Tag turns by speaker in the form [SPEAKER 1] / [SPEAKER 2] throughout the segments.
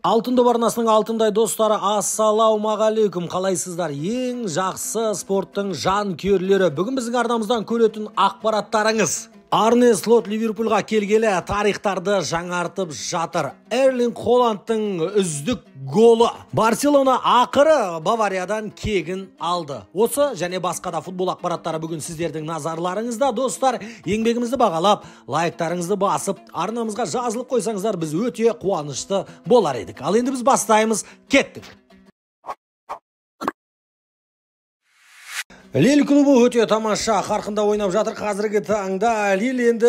[SPEAKER 1] Алтын добарнасының алтындай достары, ассалаумағалейкум, қалайсыздар? Ең жақсы спорттың жанкүйерлері. Бүгін біздің арнамыздан көретін ақпараттарыңыз. Арне Слот Ливерпульға келгелі тарихтарды жаңартып жатыр. Эрлинг Холландтың үздік голы. Барселона ақыры Бавариядан кегін алды. Осы және басқа да футбол ақпараттары бүгін сіздердің назарларыңызда. Достар, еңбегімізді бағалап, лайктарыңызды басып, арнамызға жазылып қойсаңыздар, біз өте қуанышты болар едік. Ал енді біз бастаймыз, кеттік. Лил клубы өте тамаша қарқында ойнап жатыр. Қазіргі таңда Лил енді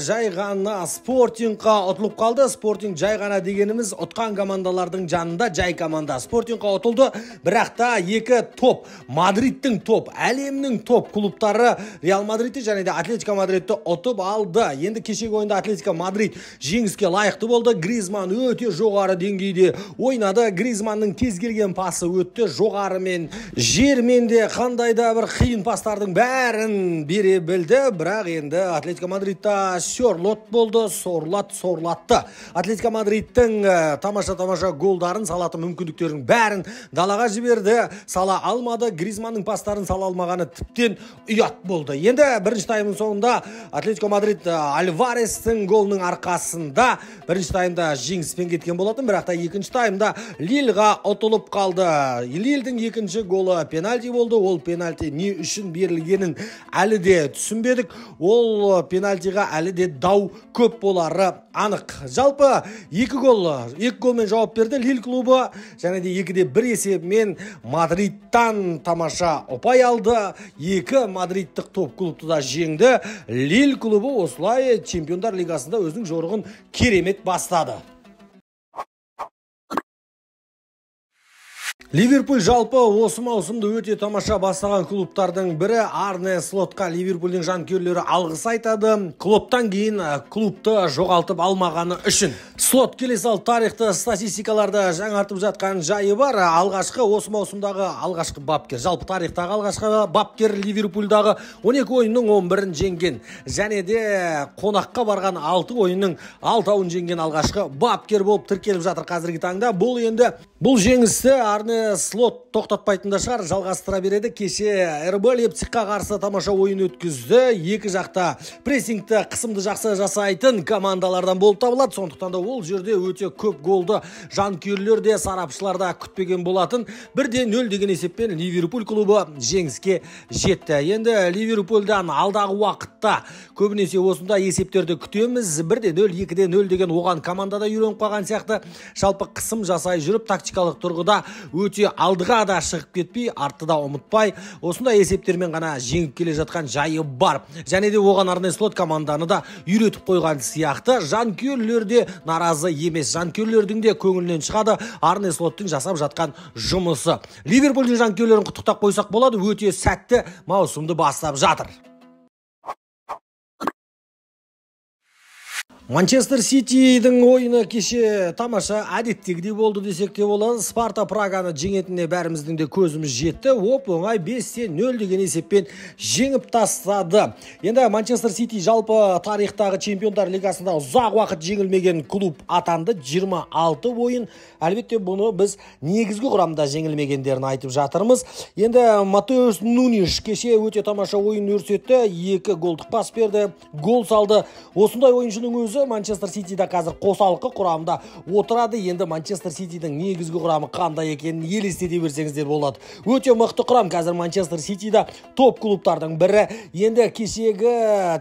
[SPEAKER 1] жай ғана Спортингқа ұтылып қалды. Спортинг жай ғана дегеніміз ұтқан командалардың жанында жай команда. Спортингқа ұтылды, бірақ та екі топ, Мадридтің топ, әлемнің топ клубтары Реал Мадридті және де Атлетико Мадридті ұтып алды. Енді кешегі ойында Атлетико Мадрид жеңіске лайықты болды. Гризман өте жоғары деңгейде ойнады. Гризманның кез келген пасы өтті. Жоғарымен, жермен де қандай да бір қиын пастардың бәрін бере білді, бірақ енді Атлетико Мадридта сорлот болды, сорлатты. Атлетико Мадридтің тамаша голдарын, салатын мүмкіндіктерін бәрін далаға жіберді, сала алмады. Гризманның пастарын сала алмағаны тіптен ұят болды. Енді бірінші таймның соңында Атлетико Мадрид Альварестің голының арқасында бірінші таймда жеңіспен кеткен болатын, бірақ та екінші таймда Лильға ұтылып қалды. Лильдің екінші голы пенальти болды. Ол пенальти не үшін берілгенін әлі де түсінбедік. Ол пенальтиға әлі де дау көп болары анық. Жалпы екі голмен жауап берді Лил клубы, және де 2-1 есебімен Мадридтан тамаша ұпай алды. Екі мадридтік топ клубты да жеңді. Лил клубы осылай Чемпиондар лигасында өзінің жорығын керемет бастады. Ливерпуль жалпы осы маусымды өте тамаша бастаған клубтардың бірі. Арне Слотқа Ливерпульдің жанкүйерлері алғыс айтады. Клубтан кейін клубты жоғалтып алмағаны үшін. Слот келесі тарихты статистикаларды жаңартып жатқан жайы бар. Осы маусымдағы алғашқы бапкер, жалпы тарихтағы алғашқы бапкер, Ливерпульдағы 12 ойынның 11-ін жеңген, және де қонаққа барған 6 ойынның 6-ын жеңген алғашқы бапкер болып тіркеліп жатыр қазіргі таңда. Бұл жеңісті Арне Слот тоқтатпайтында шығар, жалғастыра береді. Кеше РБ Лейпцигқа қарсы тамаша ойын өткізді. Екі жақта прессингті, қысымды жақсы жасайтын командалардан болып табылады. Сондықтан да ол жерде өте көп голды жанкүйерлер де, сарапшылар да күтпеген болатын. 1-0 деген есеппен Ливерпуль клубы жеңіске жетті. Енді Ливерпульдан алдағы уақытта көбінесе осында есептерді күтеміз. 1-0, 2-0 деген оған командада үйреніп қалған сияқты. Жалпы қысым жасай жүріп, тактикалық тұрғыда өте алдыға да шығып кетпей, артты да ұмытпай, осындай есептермен ғана жеңіп келе жатқан жайы бар. Және де оған Арне Слот команданы да үйретіп қойған сияқты. Жанкүйерлер де наразы емес. Жанкүйерлердің де көңілінен шығады Арне Слоттың жасап жатқан жұмысы. Ливерпульдің жанкүйерлерін құттықтап қойсақ болады, өте сәтті маусымды бастап жатыр. Манчестер Ситидің ойыны кеше тамаша әдеттегідей болды десек те болады. Спарта Праганы жеңетініне бәріміздің де көзіміз жетті. Оңай 5-0 деген есеппен жеңіп тастады. Енді Манчестер Сити жалпы тарихтағы Чемпиондар лигасында ұзақ уақыт жеңілмеген клуб атанды. 26 ойын. Әлбетте бұны біз негізгі құрамда жеңілмегендерін айтып жатырмыз. Енді Матеус Нуниш кеше өте тамаша ойын көрсетті. 2 голдық пас берді, гол салды. Осындай ойыншының өзі Манчестер Ситида қазір қосалқы құрамда отырады. Енді Манчестер Ситидің негізгі құрамы қандай екенін елестете берсеңіздер болады. Өте мықты құрам қазір Манчестер Ситида, топ клубтардың бірі. Енді кешегі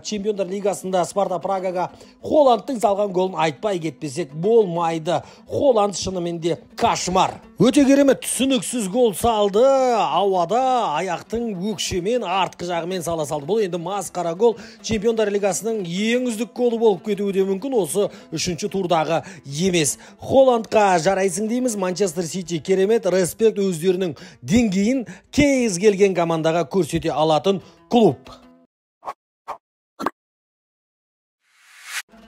[SPEAKER 1] Чемпиондар лигасында Спарта Прагаға Холландтың салған голын айтпай кетпесек болмайды. Холланд шынымен де кошмар. Өте керемет түсініксіз гол салды. Ауада аяқтың өкшемен, артқы жағымен сала салды. Бұл енді масқара гол. Чемпиондар лигасының ең үздік голы болып кетуі де мүмкін, осы 3-ші турдағы емес. Холландқа жарайсың дейміз. Манчестер Сити керемет, респект, өздерінің деңгейін кез келген командаға көрсете алатын клуб.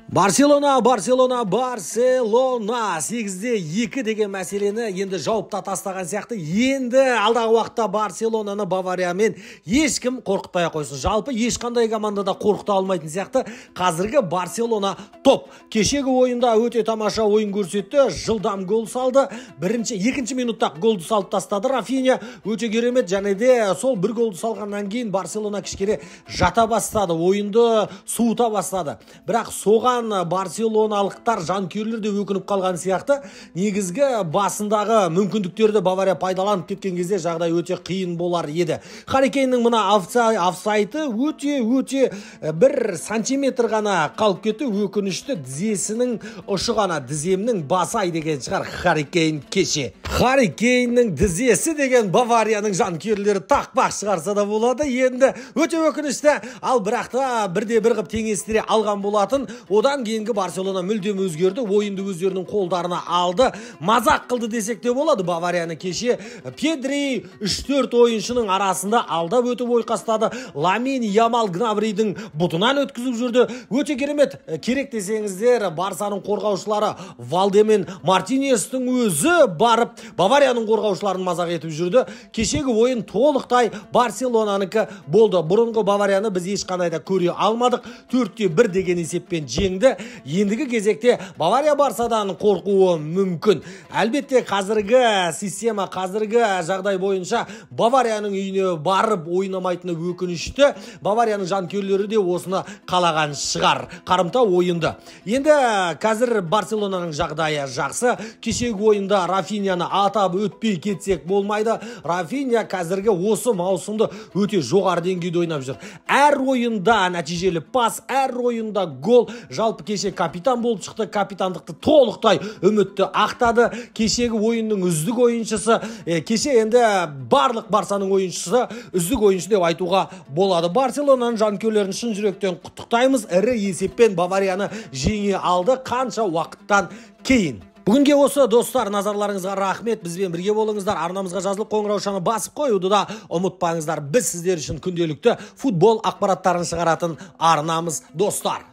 [SPEAKER 1] Барселона 8-де 2 деген мәселені енді жауапта тастаған сияқты. Енді алдағы уақытта Барселонаны Бавариямен ешкім қорқытпай қойсын. Жалпы ешқандай командада қорқыта алмайтын сияқты. Қазіргі Барселона топ. Кешегі ойында өте тамаша ойын көрсетті. Жылдам гол салды. Екінші минутта голды салып тастады Рафиня. Өте керемет, және де сол бір голды салғаннан кейін Барселона кішкене жата бастады. Ойынды суыта бастады. Бірақ соған барселоналықтар жанкүйерлер де өкініп қалған сияқты. Негізгі басындағы мүмкіндіктерді Бавария пайдаланып кеткен кезде жағдай өте қиын болар еді. Харри Кейннің мына офсайты өте 1 сантиметр ғана қалып кетті. Өкінішті, тізесінің ұшы ғана, тіземнің басай деген шығар Харри Кейн кеше. Харри Кейннің тізесі деген Баварияның жанкүйерлері тақпақ шығарса да болады. Енді өте өкінішті, ал бірақта 1-1 қып теңестіре алған болатын. Одан кейінгі Барселона мүлдем өзгерді, ойынды өздерінің қолдарына алды. Мазақ қылды десек те болады. Баварияны кеше Педри 3-4 ойыншының арасында алдап өтіп ойқастады. Ламин Ямал Гнабридің бұтынан өткізіп жүрді. Өте керемет. Керек десеңіздер, Барсаның қорғаушылары Валдемен Мартинестің өзі барып Баварияның қорғаушыларын мазақ етіп жүрді. Кешегі ойын толықтай Барселонаныкі болды. Бұрынғы Баварияны біз ешқандай да көре алмадық. 4-1 деген есеппен жеңді. Ендігі кезекте Бавария Барсадан қорқуы мүмкін. Әлбетте қазіргі система, қазіргі жағдай бойынша Баварияның үйіне барып ойнамайтыны өкінішті. Баварияның жанкүйерлері де осыны қалаған шығар. Қарымта ойынды. Енді қазір Барселонаның жағдайы жақсы. Кешегі ойында Рафиняны атап өтпей кетсек болмайды. Рафиня қазіргі осы маусымды өте жоғары деңгейде ойнап жүр. Әр ойында нәтижелі пас, әр ойында гол. Жалпы кеше капитан болып шықты, капитандықты толықтай үмітті ақтады. Кешегі ойынның үздік ойыншысы, кеше енді барлық Барсаның ойыншысы үздік ойыншы деп айтуға болады. Барселонаның жанкүйерлерін шын жүректен құттықтаймыз. Ірі есеппен Баварияны жеңе алды қанша уақыттан кейін. Бүгінге осы достар, назарларыңызға рахмет. Бізбен бірге болыңыздар. Арнамызға жазылып қоңыраушаны басып қоюды да ұмытпаңыздар. Біз сіздер үшін күнделікті футбол ақпараттарын шығаратын арнамыз достар.